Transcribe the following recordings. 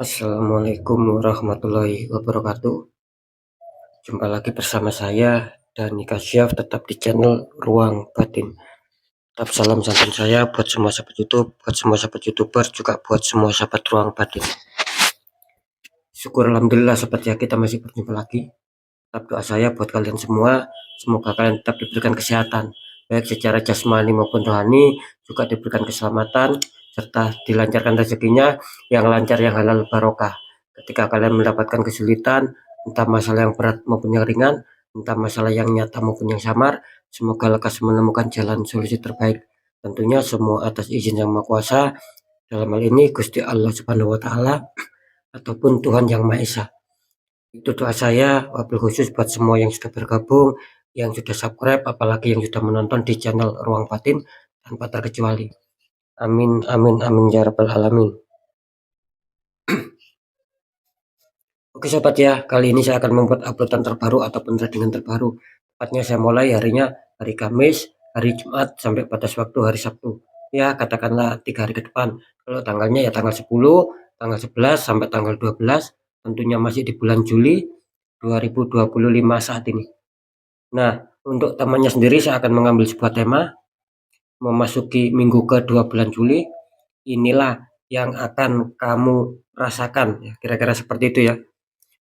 Assalamualaikum warahmatullahi wabarakatuh. Jumpa lagi bersama saya Dani Kasyaf, tetap di channel Ruang Batin. Tetap salam santun saya buat semua sahabat YouTube, buat semua sahabat YouTuber, juga buat semua sahabat Ruang Batin. Syukur alhamdulillah sahabat ya, kita masih berjumpa lagi. Tetap doa saya buat kalian semua, semoga kalian tetap diberikan kesehatan, baik secara jasmani maupun rohani, juga diberikan keselamatan, serta dilancarkan rezekinya yang lancar, yang halal barokah. Ketika kalian mendapatkan kesulitan, entah masalah yang berat maupun yang ringan, entah masalah yang nyata maupun yang samar, semoga lekas menemukan jalan solusi terbaik. Tentunya semua atas izin Yang Maha Kuasa, dalam hal ini Gusti Allah Subhanahu wa taala ataupun Tuhan Yang Maha Esa. Itu doa saya, wabil khusus buat semua yang sudah bergabung, yang sudah subscribe, apalagi yang sudah menonton di channel Ruang Batin tanpa terkecuali. Amin, amin, amin ya rabbal alamin. Oke sobat ya, kali ini saya akan membuat uploadan terbaru ataupun tradingan terbaru. Tepatnya saya mulai harinya hari Kamis, hari Jumat, sampai batas waktu hari Sabtu. Ya, katakanlah 3 hari ke depan. Kalau tanggalnya ya tanggal 10, tanggal 11, sampai tanggal 12. Tentunya masih di bulan Juli 2025 saat ini. Nah, untuk temannya sendiri saya akan mengambil sebuah tema, memasuki minggu kedua bulan Juli, inilah yang akan kamu rasakan. Ya, kira-kira seperti itu ya.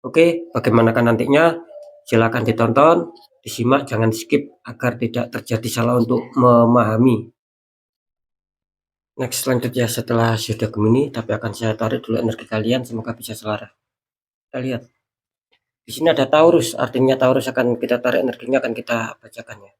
Oke, bagaimanakah nantinya? Silakan ditonton, disimak, jangan skip agar tidak terjadi salah untuk memahami. Next, selanjutnya setelah sudah Gemini, tapi akan saya tarik dulu energi kalian, semoga bisa selaras. Kita lihat. Di sini ada Taurus, artinya Taurus akan kita tarik energinya, akan kita bacakan ya.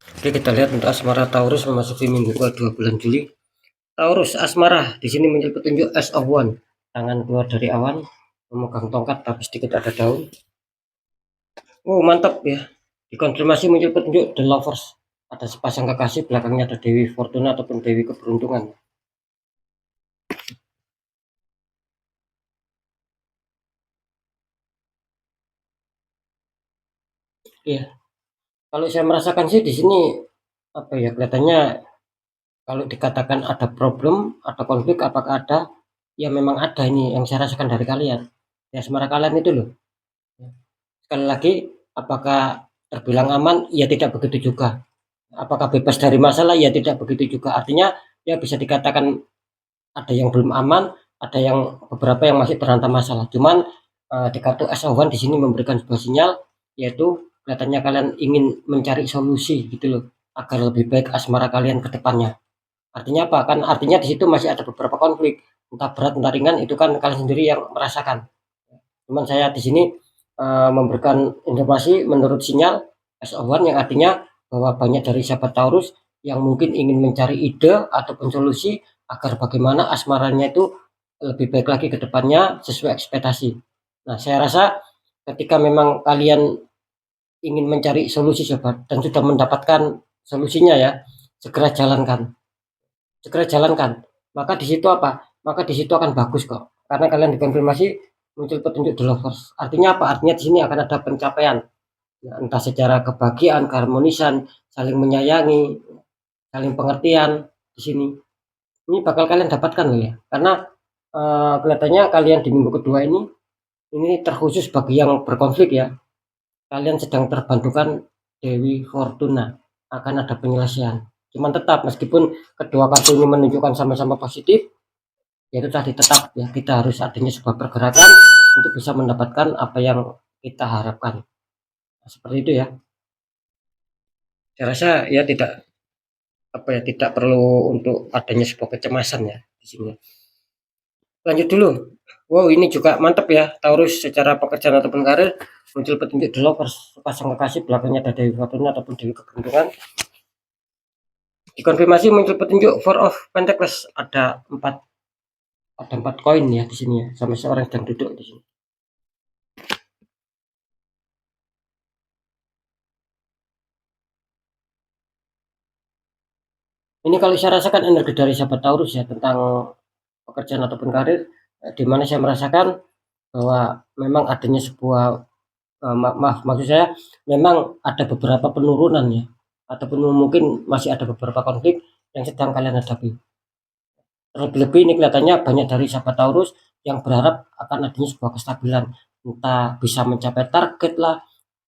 Oke, kita lihat untuk asmara Taurus memasuki minggu kedua bulan Juli. Taurus asmara di sini muncul petunjuk Ace of One, tangan keluar dari awan, memegang tongkat tapi sedikit ada daun. Oh mantap ya, dikonfirmasi muncul petunjuk The Lovers, ada sepasang kekasih, belakangnya ada Dewi Fortuna ataupun Dewi Keberuntungan. Iya, kalau saya merasakan sih di sini apa ya, kelihatannya kalau dikatakan ada problem, ada konflik, apakah ada? Ya memang ada, ini yang saya rasakan dari kalian. Ya asmara kalian itu loh. Sekali lagi, apakah terbilang aman? Ya tidak begitu juga. Apakah bebas dari masalah? Ya tidak begitu juga. Artinya ya bisa dikatakan ada yang belum aman, ada yang beberapa yang masih terhantam masalah. Cuman di kartu Ace of One di sini memberikan sebuah sinyal, yaitu kelihatannya kalian ingin mencari solusi gitu loh, agar lebih baik asmara kalian ke depannya. Artinya apa? Kan artinya di situ masih ada beberapa konflik, entah berat entah ringan, itu kan kalian sendiri yang merasakan. Cuman saya di sini memberikan informasi menurut sinyal Ace of One, yang artinya bahwa banyak dari sahabat Taurus yang mungkin ingin mencari ide ataupun solusi agar bagaimana asmaranya itu lebih baik lagi ke depannya sesuai ekspektasi. Nah, saya rasa ketika memang kalian ingin mencari solusi sobat dan sudah mendapatkan solusinya ya, segera jalankan. Segera jalankan. Maka di situ apa? Maka di situ akan bagus kok. Karena kalian dikonfirmasi muncul petunjuk The Lovers. Artinya apa? Artinya di sini akan ada pencapaian. Ya, entah secara kebahagiaan, keharmonisan, saling menyayangi, saling pengertian di sini. Ini bakal kalian dapatkan loh ya. Karena kelihatannya kalian di minggu kedua ini terkhusus bagi yang berkonflik ya. Kalian sedang terbantukan Dewi Fortuna, akan ada penyelesaian. Cuman tetap meskipun kedua kartu ini menunjukkan sama-sama positif, yaitu tadi tetap ya kita harus adanya sebuah pergerakan untuk bisa mendapatkan apa yang kita harapkan. Nah, seperti itu ya. Saya rasa ya tidak apa ya tidak perlu untuk adanya sebuah kecemasan ya di sini. Lanjut dulu. Wow, ini juga mantap ya. Taurus secara pekerjaan ataupun karir muncul petunjuk The Lovers, pasang kekasih belakangnya ada Dewi Fortuna ataupun Dewi Keberuntungan. Dikonfirmasi muncul petunjuk Four of Pentacles, ada empat koin ya di sini ya, sama seorang sedang duduk di sini. Ini kalau saya rasakan energi dari sahabat Taurus ya tentang pekerjaan ataupun karir, di mana saya merasakan bahwa memang adanya sebuah maaf maksud saya memang ada beberapa penurunan ya, ataupun mungkin masih ada beberapa konflik yang sedang kalian hadapi. Terlebih ini kelihatannya banyak dari sahabat Taurus yang berharap akan adanya sebuah kestabilan, entah bisa mencapai target lah,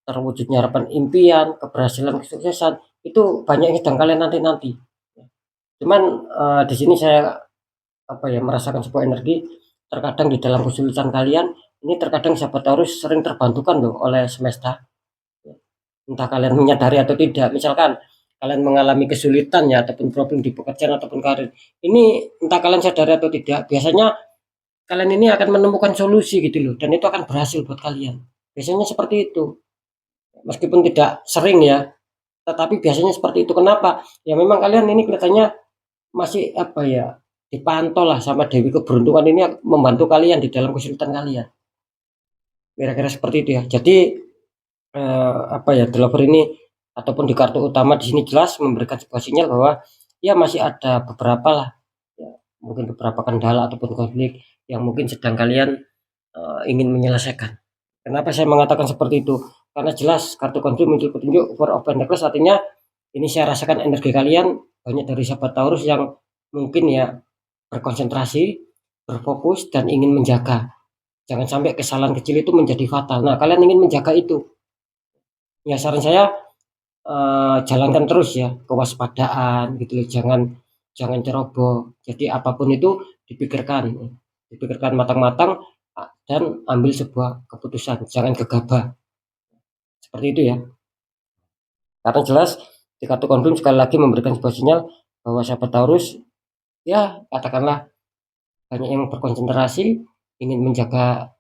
terwujudnya harapan impian, keberhasilan, kesuksesan, itu banyak yang sedang kalian nanti-nanti. Cuman di sini saya apa ya merasakan sebuah energi terkadang di dalam kesulitan kalian ini terkadang sahabat Taurus sering terbantukan loh oleh semesta. Entah kalian menyadari atau tidak. Misalkan kalian mengalami kesulitan ya ataupun problem di pekerjaan ataupun karir. Ini entah kalian sadari atau tidak, biasanya kalian ini akan menemukan solusi gitu loh dan itu akan berhasil buat kalian. Biasanya seperti itu. Meskipun tidak sering ya, tetapi biasanya seperti itu. Kenapa? Ya memang kalian ini kelihatannya masih apa ya dipantau lah sama Dewi Keberuntungan ini membantu kalian di dalam kesulitan kalian. Kira-kira seperti itu ya. Jadi apa ya developer ini ataupun di kartu utama di sini jelas memberikan sebuah sinyal bahwa ya masih ada beberapa lah ya, mungkin beberapa kendala ataupun konflik yang mungkin sedang kalian ingin menyelesaikan. Kenapa saya mengatakan seperti itu? Karena jelas kartu konflik muncul petunjuk Four of Pentacles, artinya ini saya rasakan energi kalian banyak dari sahabat Taurus yang mungkin ya berkonsentrasi, berfokus dan ingin menjaga. Jangan sampai kesalahan kecil itu menjadi fatal. Nah, kalian ingin menjaga itu. Ya saran saya jalankan terus ya kewaspadaan gitu loh, jangan jangan ceroboh. Jadi apapun itu dipikirkan, dipikirkan matang-matang dan ambil sebuah keputusan, jangan gegabah. Seperti itu ya. Karena jelas di kartu konflik sekali lagi memberikan sebuah sinyal bahwa sahabat Taurus ya katakanlah banyak yang berkonsentrasi ingin menjaga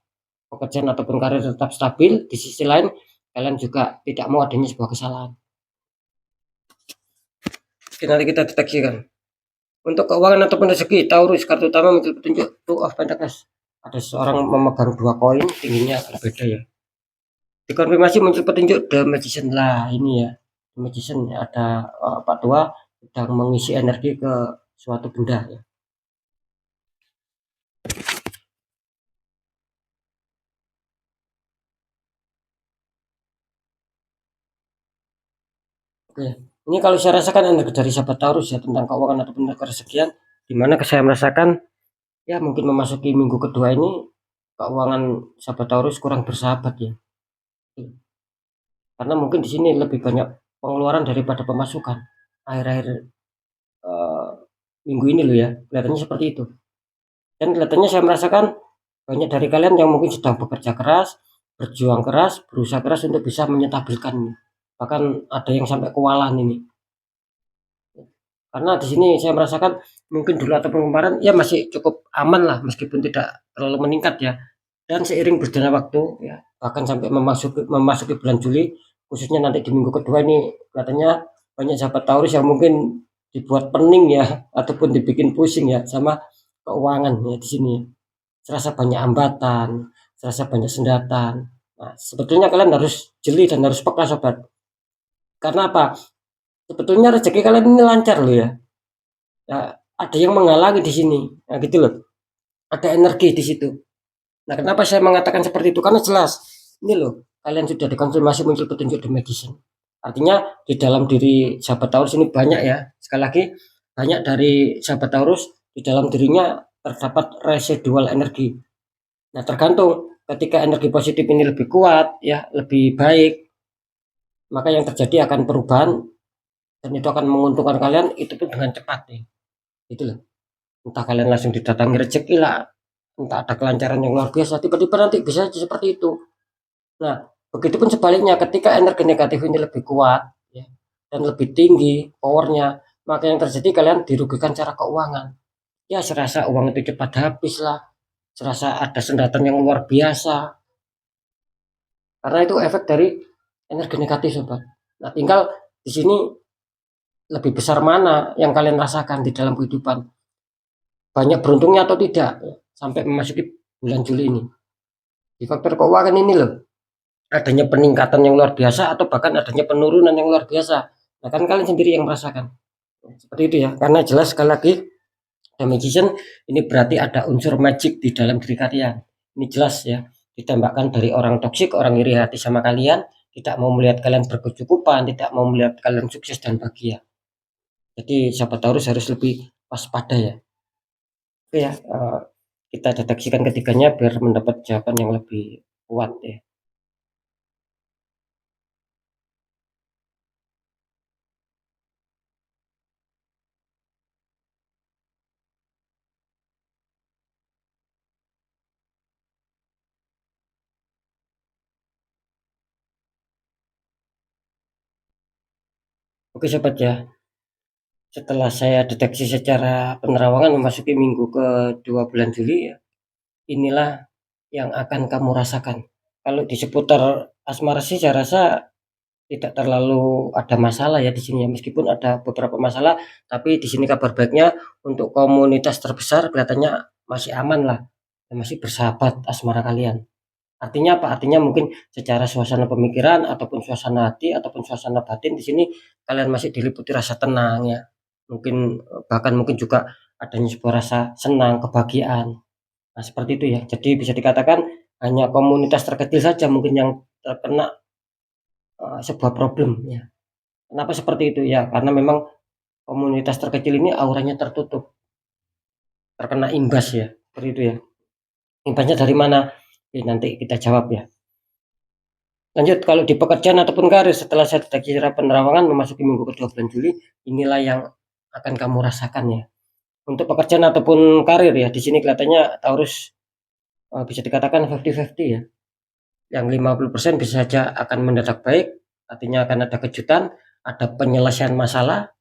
pekerjaan ataupun karir tetap stabil. Di sisi lain kalian juga tidak mau adanya sebuah kesalahan. Oke, nanti kita deteksikan. Untuk keuangan ataupun rezeki, Taurus kartu utama muncul petunjuk Two of Pentacles. Ada seorang memegang dua koin, tingginya agak beda ya. Dikonfirmasi muncul petunjuk The Magician lah ini ya. The Magician ada Pak Tua sedang mengisi energi ke suatu benda ya. Oke, ini kalau saya rasakan energi dari sahabat Taurus ya tentang keuangan ataupun kerezekian, di mana saya merasakan ya mungkin memasuki minggu kedua ini keuangan sahabat Taurus kurang bersahabat ya. Karena mungkin di sini lebih banyak pengeluaran daripada pemasukan akhir-akhir uh, minggu ini loh ya, kelihatannya seperti itu. Dan kelihatannya saya merasakan banyak dari kalian yang mungkin sedang bekerja keras, berjuang keras, berusaha keras untuk bisa menyetabilkan. Bahkan ada yang sampai kewalahan ini. Karena di sini saya merasakan mungkin dulu ataupun kemarin ya masih cukup aman lah meskipun tidak terlalu meningkat ya. Dan seiring berjalannya waktu ya bahkan sampai memasuki bulan Juli khususnya nanti di minggu kedua ini katanya banyak sahabat Taurus yang mungkin dibuat pening ya ataupun dibikin pusing ya sama keuangan ya di sini. Serasa banyak hambatan, serasa banyak sendatan. Nah, sebetulnya kalian harus jeli dan harus peka sobat. Karena apa? Sebetulnya rezeki kalian ini lancar loh ya. Ya, ada yang menghalangi di sini. Nah, gitu loh. Ada energi di situ. Nah, kenapa saya mengatakan seperti itu? Karena jelas, ini loh, kalian sudah dikonfirmasi muncul petunjuk The Magician. Artinya di dalam diri sahabat Taurus ini banyak ya. Sekali lagi, banyak dari sahabat Taurus di dalam dirinya terdapat residual energi. Nah, tergantung ketika energi positif ini lebih kuat, ya, lebih baik, maka yang terjadi akan perubahan dan itu akan menguntungkan kalian itu pun dengan cepat nih. Itu loh. Entah kalian langsung didatangi rezeki lah, entah ada kelancaran yang luar biasa, tiba-tiba nanti bisa seperti itu. Nah, begitupun sebaliknya ketika energi negatif ini lebih kuat ya, dan lebih tinggi powernya, maka yang terjadi kalian dirugikan secara keuangan. Ya, serasa uang itu cepat habis lah, serasa ada sendatan yang luar biasa. Karena itu efek dari energi negatif, sobat. Nah, tinggal di sini lebih besar mana yang kalian rasakan di dalam kehidupan. Banyak beruntungnya atau tidak sampai memasuki bulan Juli ini. Di faktor keuangan ini loh, adanya peningkatan yang luar biasa atau bahkan adanya penurunan yang luar biasa. Nah, kan kalian sendiri yang merasakan. Seperti itu ya. Karena jelas sekali lagi The Magician ini berarti ada unsur magic di dalam diri kalian. Ini jelas ya. Ditembakkan dari orang toksik, orang iri hati sama kalian, tidak mau melihat kalian berkecukupan, tidak mau melihat kalian sukses dan bahagia. Jadi sahabat Taurus harus lebih waspada ya. Oke ya, kita deteksikan ketiganya biar mendapat jawaban yang lebih kuat ya. Oke sobat ya, setelah saya deteksi secara penerawangan memasuki minggu kedua bulan Juli ya, inilah yang akan kamu rasakan. Kalau di seputar asmara sih saya rasa tidak terlalu ada masalah ya di sini ya, meskipun ada beberapa masalah, tapi di sini kabar baiknya untuk komunitas terbesar kelihatannya masih aman lah, masih bersahabat asmara kalian. Artinya apa? Artinya mungkin secara suasana pemikiran ataupun suasana hati ataupun suasana batin di sini kalian masih diliputi rasa tenang ya. Mungkin bahkan mungkin juga adanya sebuah rasa senang, kebahagiaan. Nah, seperti itu ya. Jadi bisa dikatakan hanya komunitas terkecil saja mungkin yang terkena sebuah problem ya. Kenapa seperti itu ya? Karena memang komunitas terkecil ini auranya tertutup, terkena imbas ya. Seperti itu ya. Imbasnya dari mana? Nanti kita jawab ya. Lanjut, kalau di pekerjaan ataupun karir setelah saya deteksi secara penerawangan memasuki minggu kedua bulan Juli, inilah yang akan kamu rasakan ya. Untuk pekerjaan ataupun karir ya, di sini kelihatannya Taurus bisa dikatakan 50-50 ya. Yang 50% bisa saja akan mendadak baik, artinya akan ada kejutan, ada penyelesaian masalah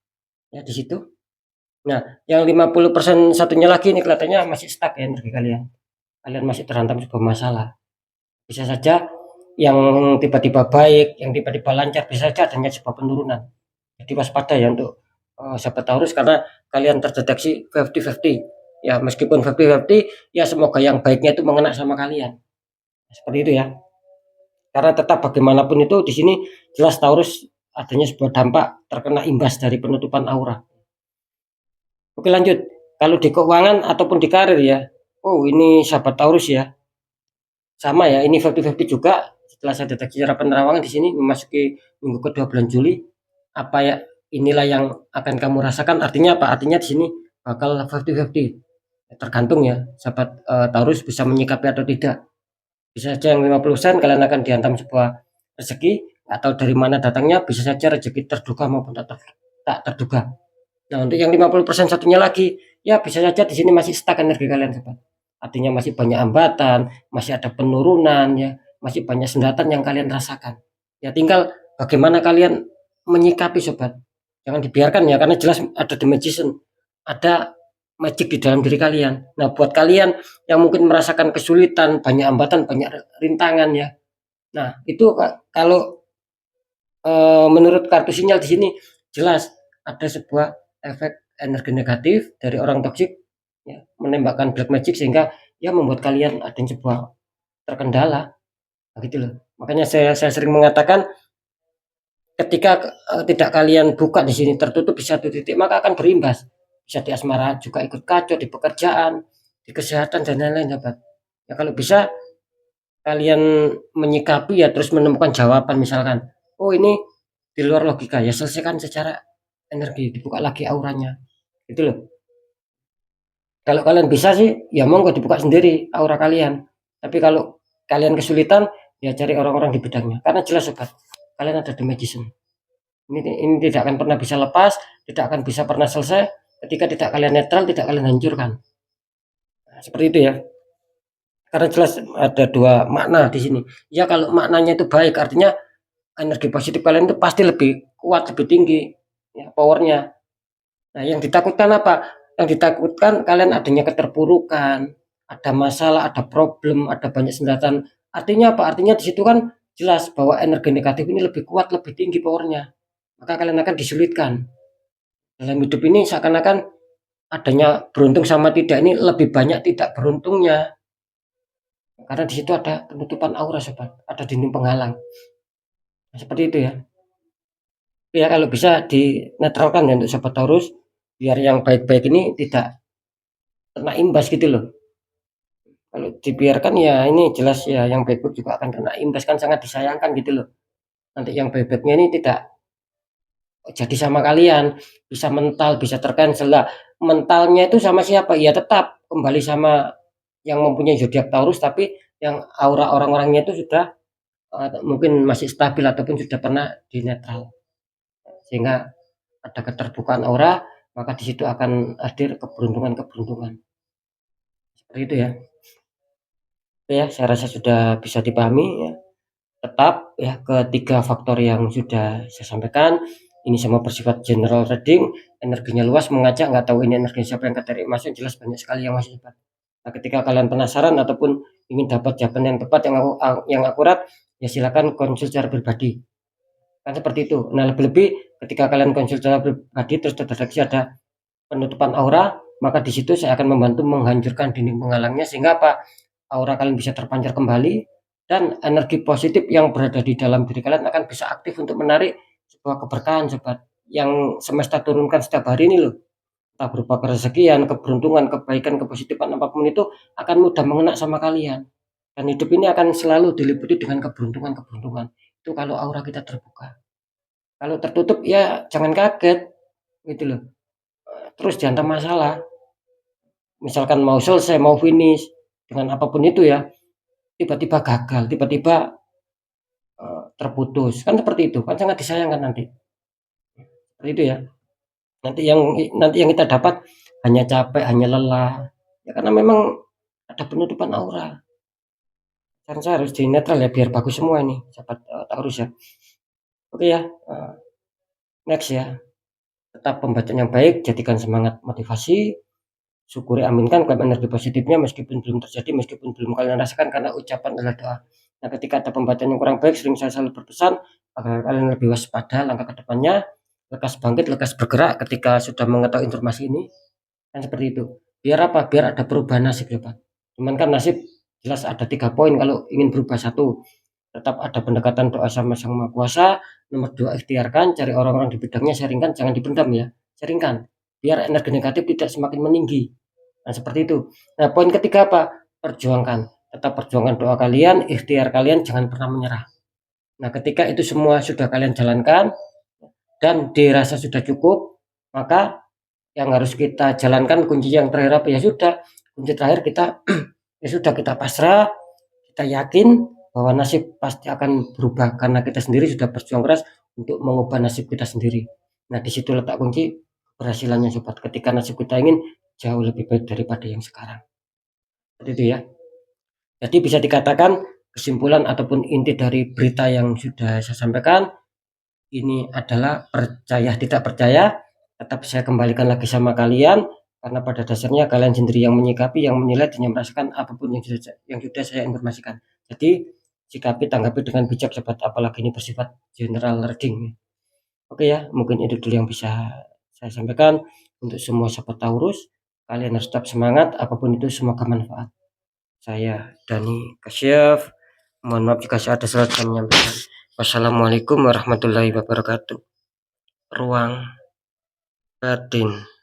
ya di situ. Nah, yang 50% satunya lagi ini kelihatannya masih stuck ya energi kalian. Kalian masih terhantam sebuah masalah. Bisa saja yang tiba-tiba baik, yang tiba-tiba lancar, bisa saja adanya sebuah penurunan. Jadi waspada ya untuk sahabat Taurus karena kalian terdeteksi 50-50. Ya meskipun 50-50, ya semoga yang baiknya itu mengena sama kalian. Seperti itu ya. Karena tetap bagaimanapun itu di sini jelas Taurus adanya sebuah dampak terkena imbas dari penutupan aura. Oke lanjut. Kalau di keuangan ataupun di karir ya. Oh ini sahabat Taurus ya. Sama ya, ini 50-50 juga. Setelah saya deteksi secara penerawangan di sini memasuki minggu kedua bulan Juli, apa ya inilah yang akan kamu rasakan. Artinya apa? Artinya di sini bakal 50-50. Tergantung ya, sahabat Taurus bisa menyikapi atau tidak. Bisa saja yang 50% kalian akan dihantam sebuah rezeki atau dari mana datangnya bisa saja rezeki terduga maupun tak terduga. Nah, untuk yang 50% satunya lagi, ya bisa saja di sini masih stuck energi kalian, sobat. Artinya masih banyak hambatan, masih ada penurunan ya, masih banyak sendatan yang kalian rasakan. Ya tinggal bagaimana kalian menyikapi, sobat. Jangan dibiarkan ya, karena jelas ada the magician, ada magic di dalam diri kalian. Nah, buat kalian yang mungkin merasakan kesulitan, banyak hambatan, banyak rintangan ya. Nah, itu kalau menurut kartu sinyal di sini jelas ada sebuah efek energi negatif dari orang toksik ya, menembakkan black magic sehingga ya membuat kalian ada sebuah terkendala gitu loh. Makanya saya sering mengatakan ketika tidak kalian buka di sini tertutup di satu titik maka akan berimbas. Bisa di asmara juga ikut kacau, di pekerjaan, di kesehatan dan lain-lain, sahabat. Ya kalau bisa kalian menyikapi ya terus menemukan jawaban misalkan, oh ini di luar logika, ya selesaikan secara energi, dibuka lagi auranya, gitu loh. Kalau kalian bisa sih, ya monggo dibuka sendiri aura kalian. Tapi kalau kalian kesulitan, ya cari orang-orang di bidangnya. Karena jelas sobat, kalian ada the magician. Ini tidak akan pernah bisa lepas, tidak akan bisa pernah selesai ketika tidak kalian netral, tidak kalian hancurkan. Nah, seperti itu ya. Karena jelas ada dua makna di sini. Ya kalau maknanya itu baik, artinya energi positif kalian itu pasti lebih kuat, lebih tinggi ya, powernya. Nah, yang ditakutkan apa? Yang ditakutkan kalian adanya keterpurukan, ada masalah, ada problem, ada banyak sendatan. Artinya apa? Artinya di situ kan jelas bahwa energi negatif ini lebih kuat, lebih tinggi powernya. Maka kalian akan disulitkan. Dalam hidup ini seakan-akan adanya beruntung sama tidak ini lebih banyak tidak beruntungnya. Karena di situ ada penutupan aura sobat, ada dinding penghalang. Nah, seperti itu ya. Ya kalau bisa dinetralkan ya untuk sobat Taurus biar yang baik-baik ini tidak kena imbas gitu loh. Kalau dibiarkan ya ini jelas ya yang baik-baik juga akan kena imbas kan sangat disayangkan gitu loh. Nanti yang baik-baiknya ini tidak jadi sama kalian, bisa mental, bisa tercancel lah. Mentalnya itu sama siapa? Ya tetap kembali sama yang mempunyai zodiak Taurus tapi yang aura orang-orangnya itu sudah mungkin masih stabil ataupun sudah pernah di netral. Sehingga ada keterbukaan aura, maka di situ akan hadir keberuntungan-keberuntungan. Seperti itu ya. Oke ya, saya rasa sudah bisa dipahami ya. Tetap ya ketiga faktor yang sudah saya sampaikan ini semua bersifat general reading, energinya luas mengajak nggak tahu ini energi siapa yang ketarik masuk jelas banyak sekali yang masuk. Nah, ketika kalian penasaran ataupun ingin dapat jawaban yang tepat yang akurat ya silakan konsul secara pribadi. Kan seperti itu. Nah, lebih-lebih ketika kalian konsul secara pribadi terus terdeteksi ada penutupan aura, maka di situ saya akan membantu menghancurkan dinding penghalangnya sehingga apa? Aura kalian bisa terpancar kembali dan energi positif yang berada di dalam diri kalian akan bisa aktif untuk menarik sebuah keberkahan sobat yang semesta turunkan setiap hari ini loh. Entah berupa kerezekian, keberuntungan, kebaikan, kepositifan apapun itu akan mudah mengena sama kalian. Dan hidup ini akan selalu diliputi dengan keberuntungan-keberuntungan. Itu kalau aura kita terbuka. Kalau tertutup ya jangan kaget gitu loh. Terus jangan masalah. Misalkan mau selesai, mau finish dengan apapun itu ya, tiba-tiba gagal, tiba-tiba terputus. Kan seperti itu, kan sangat disayangkan nanti. Seperti itu ya. Nanti yang kita dapat hanya capek, hanya lelah. Ya karena memang ada penutupan aura. Kan saya harus di netral ya biar bagus semua ini, sahabat Taurus ya. Oke ya, next ya. Tetap pembacaan yang baik, jadikan semangat motivasi, syukuri aminkan klaim energi positifnya meskipun belum terjadi, meskipun belum kalian rasakan karena ucapan adalah doa. Nah, ketika ada pembacaan yang kurang baik, sering saya selalu berpesan agar kalian lebih waspada langkah ke depannya, lekas bangkit, lekas bergerak ketika sudah mengetahui informasi ini. Kan seperti itu. Biar apa? Biar ada perubahan nasib ya Pak. Cuman kan nasib jelas ada 3 poin kalau ingin berubah. Satu, tetap ada pendekatan doa sama Sang Maha Kuasa. Nomor 2, ikhtiarkan, cari orang-orang di bidangnya, sharingkan, jangan dipendam ya. Sharingkan. Biar energi negatif tidak semakin meninggi. Nah, seperti itu. Nah, poin ketiga apa? Perjuangkan. Tetap perjuangkan doa kalian, ikhtiar kalian, jangan pernah menyerah. Nah, ketika itu semua sudah kalian jalankan dan dirasa sudah cukup, maka yang harus kita jalankan kunci yang terakhir apa ya sudah. Kunci terakhir kita ya sudah kita pasrah, kita yakin bahwa nasib pasti akan berubah karena kita sendiri sudah berjuang keras untuk mengubah nasib kita sendiri. Nah, di situ letak kunci keberhasilannya sobat. Ketika nasib kita ingin jauh lebih baik daripada yang sekarang. Seperti itu ya. Jadi bisa dikatakan kesimpulan ataupun inti dari berita yang sudah saya sampaikan ini adalah percaya tidak percaya, tetap saya kembalikan lagi sama kalian karena pada dasarnya kalian sendiri yang menyikapi, yang menilai dan yang merasakan apapun yang sudah saya informasikan. Jadi sikapi tanggapi dengan bijak sobat, apalagi ini bersifat general reading. Oke ya, mungkin itu dulu yang bisa saya sampaikan untuk semua sobat Taurus. Kalian harus tetap semangat, apapun itu semoga manfaat. Saya Dani Kasyaf. Mohon maaf jika saya ada salah dalam menyampaikan. Wassalamualaikum warahmatullahi wabarakatuh. Ruang batin.